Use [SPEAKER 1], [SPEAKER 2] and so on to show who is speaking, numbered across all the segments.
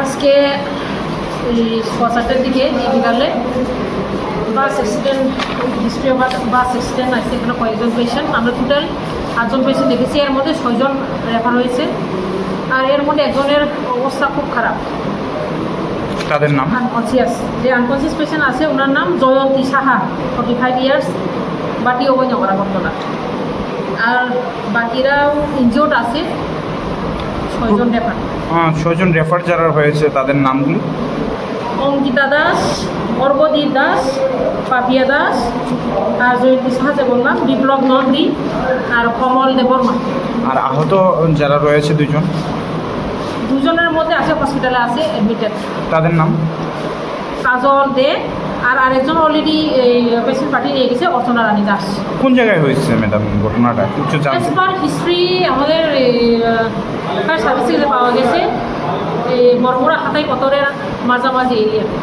[SPEAKER 1] আজকে এই 6-7টার দিকে এই বিকালে bus accident history of bus accident আছে এখানে কয়েকজন পেশেন্ট। আমরা টোটাল 8জন পেশেন্ট দেখেছি, এর মধ্যে 6জন রেফার হয়েছে। আর এর মধ্যে একজনের অবস্থা খুব খারাপ,
[SPEAKER 2] তাদের নাম?
[SPEAKER 1] আনকনসিয়াস। যে আনকনসিয়াস পেশেন্ট আছে ওনার নাম জয়ন্তী সাহা, 45 ইয়ার্স, বাটি অবৈধ করা ঘটনা। আর বাকিরাও ইনজিওর্ড আছে, 6জন রেফার।
[SPEAKER 2] 6জন রেফার যারা হয়েছে তাদের নামগুলি?
[SPEAKER 1] অঙ্কিতা দাস, অর্বদীপ দাস, পাপিয়া দাস, আর জয়ন্তী সাহা যে বললাম, বিপ্লব নন্দী আর কমল দেববর্মা।
[SPEAKER 2] আর আহত যারা রয়েছে
[SPEAKER 1] দুজনের মধ্যে আছে, হসপিটালে আছে অ্যাডমিটেড।
[SPEAKER 2] তাদের নাম?
[SPEAKER 1] কাজল দে, আর আরেকজন অলরেডি এই পেশেন্ট পাঠিয়ে নিয়ে গেছে, অর্চনা রানী দাস।
[SPEAKER 2] কোন জায়গায় হয়েছে ম্যাডাম ঘটনাটা কিছু
[SPEAKER 1] অ্যাজ
[SPEAKER 2] জানতে?
[SPEAKER 1] পার হিস্ট্রি আমাদের ফায়ার সার্ভিস থেকে পাওয়া গেছে এই বরমুড়া হাতাই পতরের মাঝামাঝি এরিয়াতে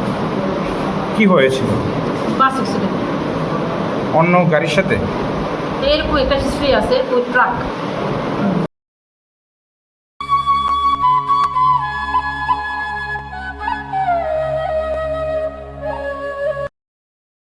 [SPEAKER 2] কি হয়েছিল?
[SPEAKER 1] Bus accident.
[SPEAKER 2] অন্য গাড়ির সাথে?
[SPEAKER 1] এরকম একটা হিস্ট্রি আছে, ওই ট্রাক